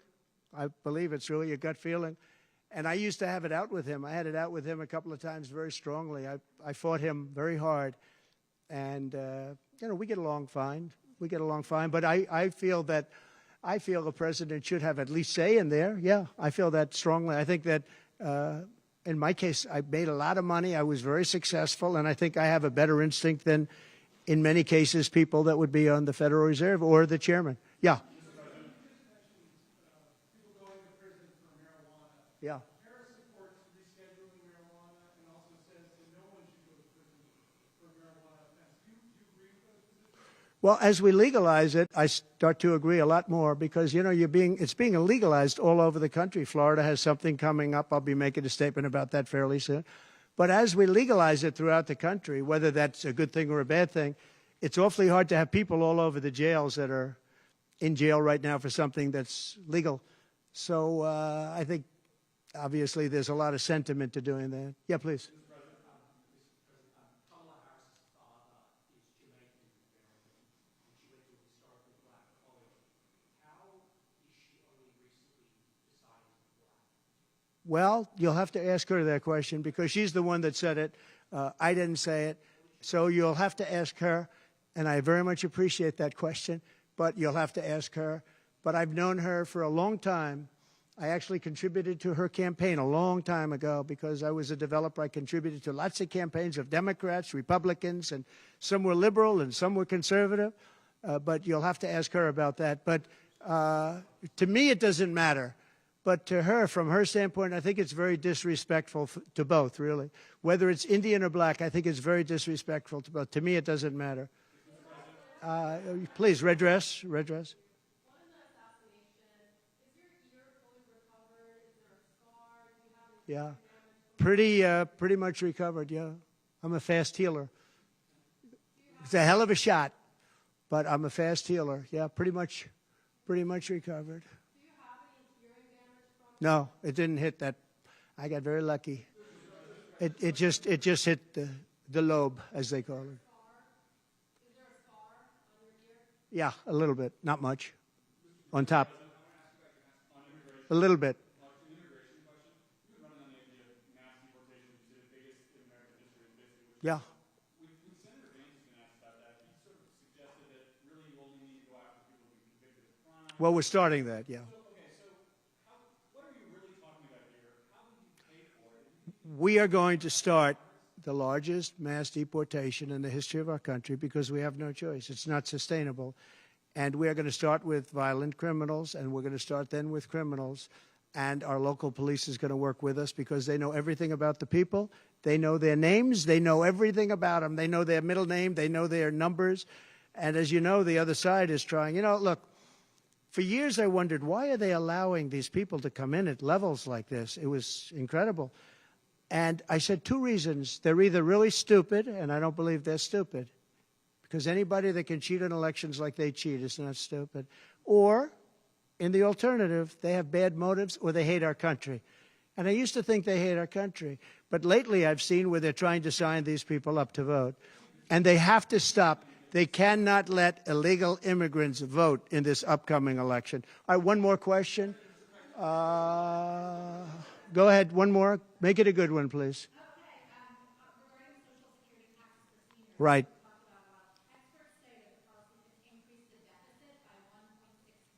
I believe it's really a gut feeling. And I used to have it out with him. I had it out with him a couple of times very strongly. I fought him very hard. And, you know, we get along fine. We get along fine. But I feel the president should have at least say in there. Yeah, I feel that strongly. I think that in my case, I made a lot of money. I was very successful. And I think I have a better instinct than, in many cases, people that would be on the Federal Reserve or the chairman. Yeah. Yeah. Harris supports rescheduling marijuana and also says that no one should go to prison for marijuana offense. Do you agree with those positions? Well, as we legalize it, I start to agree a lot more because, you know, it's being illegalized all over the country. Florida has something coming up. I'll be making a statement about that fairly soon. But as we legalize it throughout the country, whether that's a good thing or a bad thing, it's awfully hard to have people all over the jails that are in jail right now for something that's legal. So I think, obviously, there's a lot of sentiment to doing that. Yeah, please. Kamala Harris's father is Jamaican American, and she went to a historically black college. How is she only recently deciding to be black? Well, you'll have to ask her that question because she's the one that said it. I didn't say it. So you'll have to ask her, and I very much appreciate that question, but you'll have to ask her. But I've known her for a long time. I actually contributed to her campaign a long time ago because I was a developer. I contributed to lots of campaigns of Democrats, Republicans, and some were liberal and some were conservative. But you'll have to ask her about that. But to me, it doesn't matter. But to her, from her standpoint, I think it's very disrespectful to both, really. Whether it's Indian or black, I think it's very disrespectful to both. To me, it doesn't matter. Please, red dress, red dress. Yeah, pretty much recovered. Yeah, I'm a fast healer. It's a hell of a shot, but I'm a fast healer. Yeah, pretty much recovered. Do you have any hearing damage from it? No, it didn't hit that. I got very lucky. It just hit the lobe, as they call it. Is there a scar on your ear? Yeah, a little bit, not much. On top, a little bit. Yeah. When Senator Vance has been asked about that, he sort of suggested that really you only need to go after people who've been convicted of crime. Well, we're starting that, yeah. What are you really talking about here? How will you pay for it? We are going to start the largest mass deportation in the history of our country because we have no choice. It's not sustainable. And we are going to start with violent criminals, and we're going to start then with criminals. And our local police is going to work with us because they know everything about the people. They know their names. They know everything about them. They know their middle name. They know their numbers. And as you know, the other side is trying. You know, look, for years I wondered, why are they allowing these people to come in at levels like this? It was incredible. And I said two reasons. They're either really stupid, and I don't believe they're stupid, because anybody that can cheat on elections like they cheat is not stupid. Or, in the alternative, they have bad motives or they hate our country. And I used to think they hate our country. But lately I've seen where they're trying to sign these people up to vote. And they have to stop. They cannot let illegal immigrants vote in this upcoming election. All right, one more question. Go ahead, one more. Make it a good one, please. Regarding Social Security taxes for seniors, Right. we talked about experts say that the policy could increase the deficit by $1.6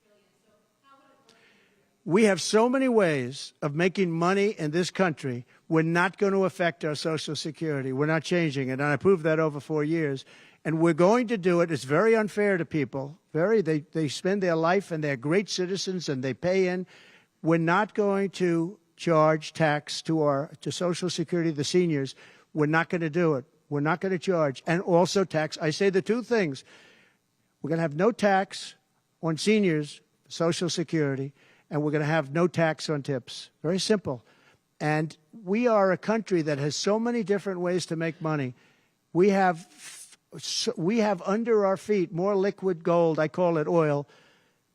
trillion. So how would it work in your view? We have so many ways of making money in this country. We're not going to affect our Social Security. We're not changing it. And I proved that over 4 years. And we're going to do it. It's very unfair to people. They spend their life and they're great citizens and they pay in. We're not going to charge tax to Social Security, the seniors. We're not going to do it. We're not going to charge. And also tax. I say the two things. We're going to have no tax on seniors, Social Security, and we're going to have no tax on tips. Very simple. And we are a country that has so many different ways to make money. We have under our feet more liquid gold, I call it oil,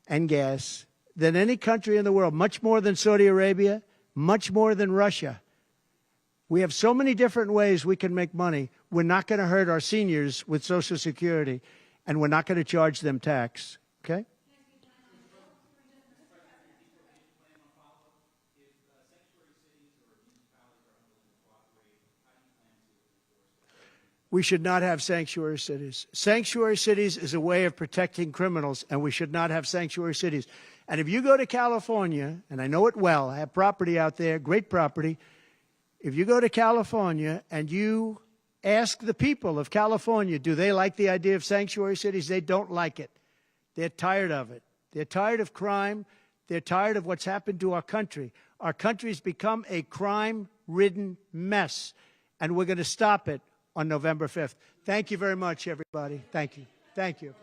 and gas, than any country in the world, much more than Saudi Arabia, much more than Russia. We have so many different ways we can make money. We're not going to hurt our seniors with Social Security, and we're not going to charge them tax. Okay? We should not have sanctuary cities. Sanctuary cities is a way of protecting criminals, and we should not have sanctuary cities. And if you go to California, and I know it well, I have property out there, great property. If you go to California and you ask the people of California, do they like the idea of sanctuary cities? They don't like it. They're tired of it. They're tired of crime. They're tired of what's happened to our country. Our country's become a crime-ridden mess, and we're going to stop it on November 5th. Thank you very much, everybody. Thank you. Thank you.